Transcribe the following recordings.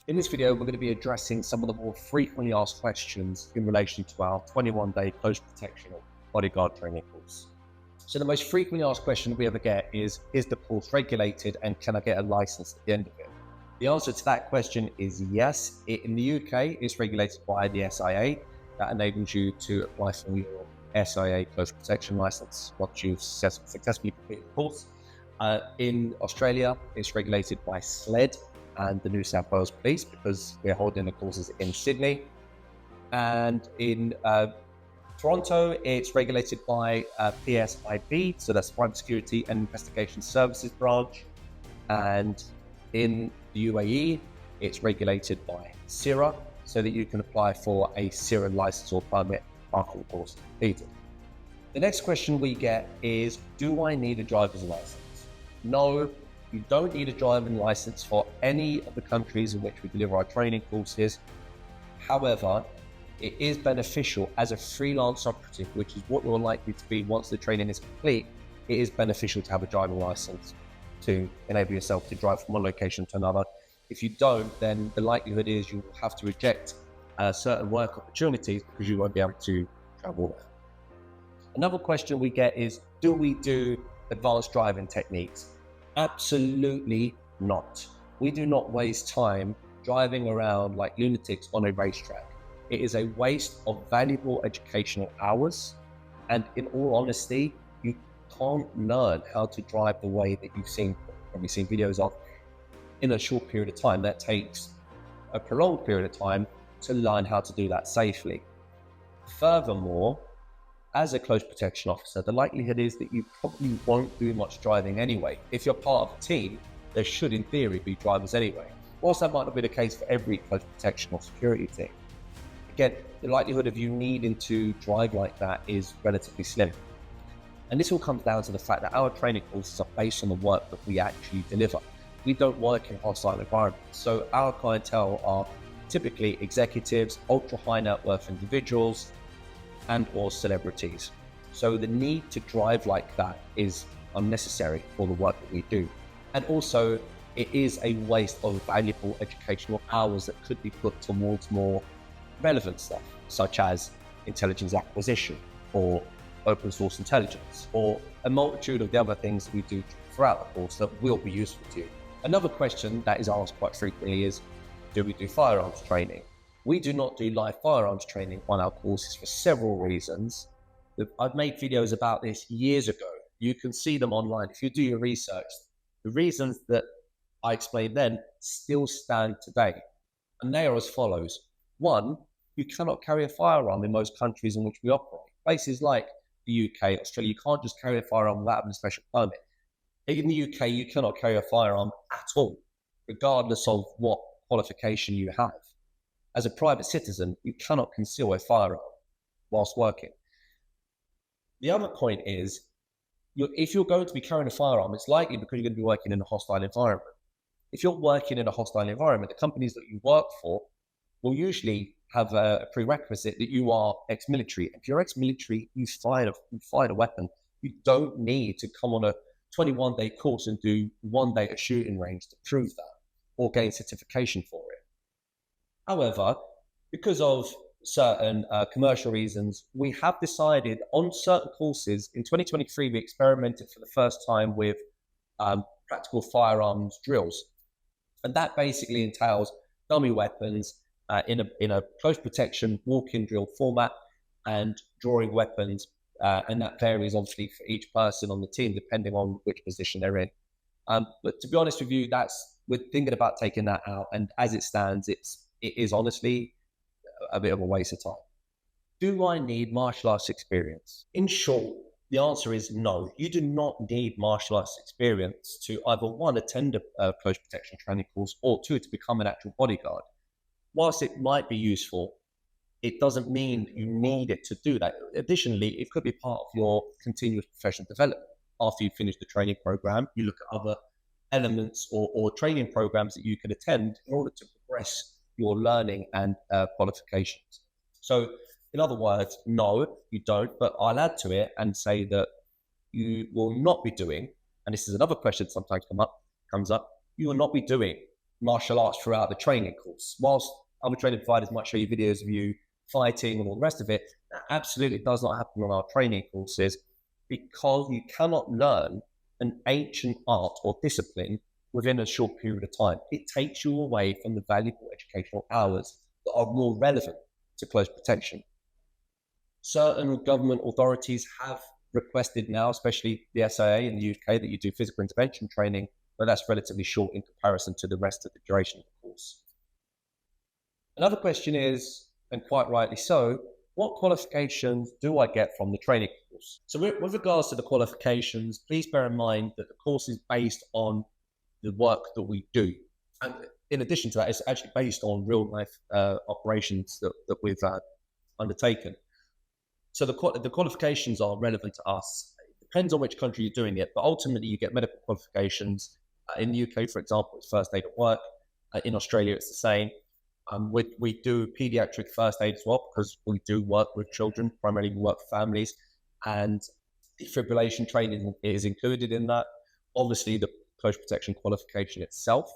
In this video, we're going to be addressing some of the more frequently asked questions in relation to our 21-day close protection or bodyguard training course. So the most frequently asked question we ever get is the course regulated and can I get a license at the end of it? The answer to that question is yes. In the UK, it's regulated by the SIA. That enables you to apply for your SIA close protection license once you've successfully completed the course. In Australia, it's regulated by SLED and the New South Wales Police because we're holding the courses in Sydney. And in Toronto, it's regulated by PSISB, so that's Private Security and Investigation Services branch. And in the UAE, it's regulated by SIRA, so that you can apply for a SIRA license or permit after the course is completed. The next question we get is, do I need a driver's license? No, you don't need a driving license for any of the countries in which we deliver our training courses. However, it is beneficial as a freelance operative, which is what you're likely to be once the training is complete. It is beneficial to have a driving license to enable yourself to drive from one location to another. If you don't, then the likelihood is you will have to reject certain work opportunities because you won't be able to travel there. Another question we get is, do we do advanced driving techniques? Absolutely not. We do not waste time driving around like lunatics on a racetrack. It is a waste of valuable educational hours. And in all honesty, you can't learn how to drive the way that you've probably seen videos of in a short period of time. That takes a prolonged period of time to learn how to do that safely. Furthermore, as a close protection officer, the likelihood is that you probably won't do much driving anyway. If you're part of a team, there should in theory be drivers anyway. Whilst that might not be the case for every close protection or security team, again, the likelihood of you needing to drive like that is relatively slim. And this all comes down to the fact that our training courses are based on the work that we actually deliver. We don't work in hostile environments. So our clientele are typically executives, ultra high net worth individuals, and or celebrities. So the need to drive like that is unnecessary for the work that we do. And also it is a waste of valuable educational hours that could be put towards more relevant stuff, such as intelligence acquisition or open source intelligence, or a multitude of the other things that we do throughout the course that will be useful to you. Another question that is asked quite frequently is, do we do firearms training? We do not do live firearms training on our courses for several reasons. I've made videos about this years ago. You can see them online. If you do your research, the reasons that I explained then still stand today. And they are as follows. One, you cannot carry a firearm in most countries in which we operate. Places like the UK, Australia, you can't just carry a firearm without having a special permit. In the UK, you cannot carry a firearm at all, regardless of what qualification you have. As a private citizen, you cannot conceal a firearm whilst working. The other point is, if you're going to be carrying a firearm, it's likely because you're going to be working in a hostile environment. If you're working in a hostile environment, the companies that you work for will usually have a prerequisite that you are ex-military. If you're ex-military, you fired a weapon. You don't need to come on a 21-day course and do 1 day at shooting range to prove that or gain certification for it. However, because of certain commercial reasons, we have decided on certain courses in 2023, we experimented for the first time with practical firearms drills. And that basically entails dummy weapons in a close protection walk-in drill format and drawing weapons. And that varies obviously for each person on the team, depending on which position they're in. But to be honest with you, we're thinking about taking that out. And as it stands, it is honestly a bit of a waste of time. Do I need martial arts experience? In short, the answer is no. You do not need martial arts experience to either one, attend a close protection training course, or two, to become an actual bodyguard. Whilst it might be useful, it doesn't mean you need it to do that. Additionally, it could be part of your continuous professional development. After you finish the training program, you look at other elements or training programs that you can attend in order to progress your learning and qualifications. So in other words, no, you don't, but I'll add to it and say that you will not be doing, and this is another question that sometimes comes up, you will not be doing martial arts throughout the training course. Whilst other training providers might show you videos of you fighting and all the rest of it, that absolutely does not happen on our training courses, because you cannot learn an ancient art or discipline within a short period of time. It takes you away from the valuable educational hours that are more relevant to close protection. Certain government authorities have requested now, especially the SIA in the UK, that you do physical intervention training, but that's relatively short in comparison to the rest of the duration of the course. Another question is, and quite rightly so, what qualifications do I get from the training course? So with regards to the qualifications, please bear in mind that the course is based on the work that we do. And in addition to that, it's actually based on real life operations that we've undertaken. So the qualifications are relevant to us. It depends on which country you're doing it, but ultimately you get medical qualifications. In the UK, for example, it's first aid at work. In Australia, it's the same. We do pediatric first aid as well, because we do work with children, primarily we work with families, and defibrillation training is included in that. Obviously, the close protection qualification itself,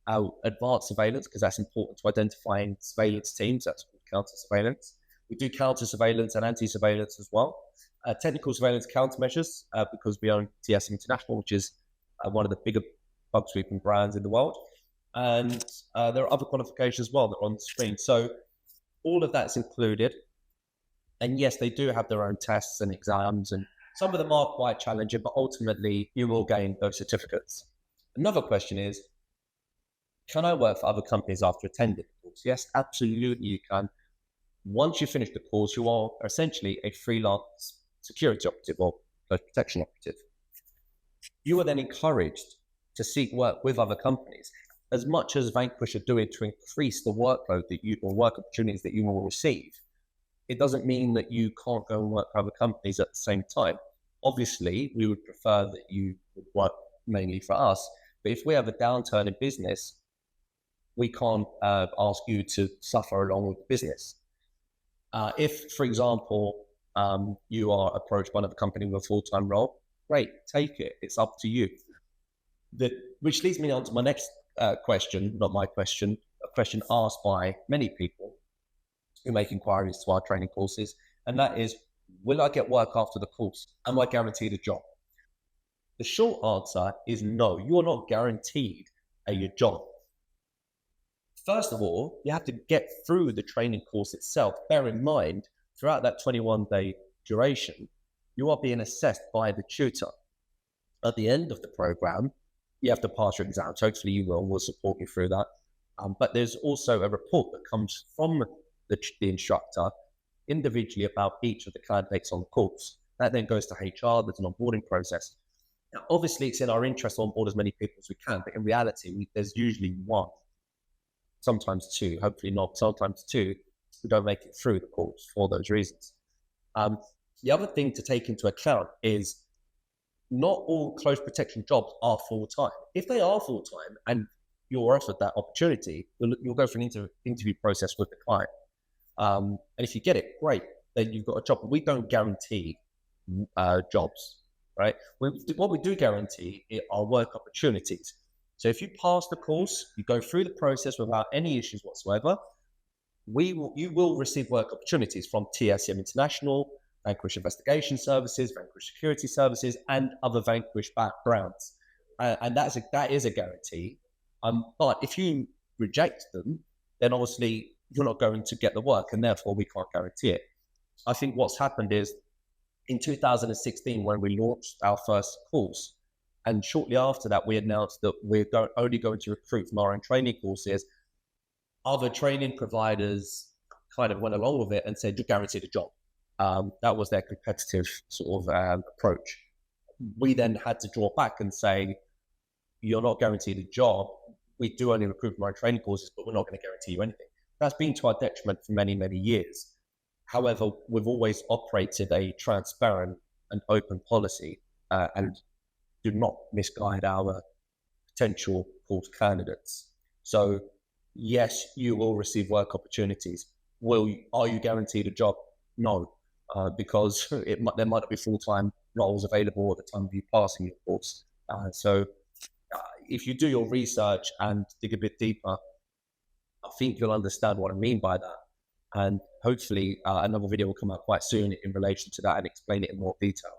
our advanced surveillance, because that's important to identifying surveillance teams, that's called counter surveillance. We do counter surveillance and anti-surveillance as well. Technical surveillance countermeasures, because we own TSM International, which is one of the bigger bug sweeping brands in the world. And there are other qualifications as well that are on the screen. So all of that's included. And yes, they do have their own tests and exams, and some of them are quite challenging, but ultimately you will gain those certificates. Another question is, can I work for other companies after attending the course? Yes, absolutely you can. Once you finish the course, you are essentially a freelance security operative or close protection operative. You are then encouraged to seek work with other companies, as much as Vanquish are doing to increase the workload that you, or work opportunities that you will receive. It doesn't mean that you can't go and work for other companies at the same time. Obviously, we would prefer that you would work mainly for us, but if we have a downturn in business, we can't ask you to suffer along with the business. If, for example, you are approached by another company with a full-time role, great, take it. It's up to you. Which leads me on to my next question, not my question, a question asked by many people who make inquiries to our training courses, and that is, will I get work after the course? Am I guaranteed a job? The short answer is no, you are not guaranteed a job. First of all, you have to get through the training course itself. Bear in mind, throughout that 21-day duration, you are being assessed by the tutor. At the end of the program, you have to pass your exams. Hopefully you will. We'll support you through that. But there's also a report that comes from the instructor individually about each of the candidates on the course. That then goes to HR. There's an onboarding process. Now, obviously, it's in our interest to onboard as many people as we can, but in reality, there's usually one, sometimes two, hopefully not, sometimes two, who don't make it through the course for those reasons. The other thing to take into account is not all close protection jobs are full-time. If they are full-time and you're offered that opportunity, you'll go for an interview process with the client. And if you get it, great, then you've got a job. But we don't guarantee jobs, right? What we do guarantee are work opportunities. So if you pass the course, you go through the process without any issues whatsoever, you will receive work opportunities from TSM International, Vanquish Investigation Services, Vanquish Security Services, and other Vanquish backgrounds. And that is a guarantee. But if you reject them, then obviously you're not going to get the work, and therefore we can't guarantee it. I think what's happened is in 2016, when we launched our first course, and shortly after that, we announced that we're only going to recruit from our own training courses. Other training providers kind of went along with it and said, you're guaranteed a job. That was their competitive sort of approach. We then had to draw back and say, you're not guaranteed a job. We do only recruit from our training courses, but we're not going to guarantee you anything. That's been to our detriment for many, many years. However, we've always operated a transparent and open policy and do not misguide our potential course candidates. So yes, you will receive work opportunities. Are you guaranteed a job? No, because there might not be full-time roles available at the time of you passing your course. So if you do your research and dig a bit deeper, I think you'll understand what I mean by that. And hopefully another video will come out quite soon in relation to that and explain it in more detail.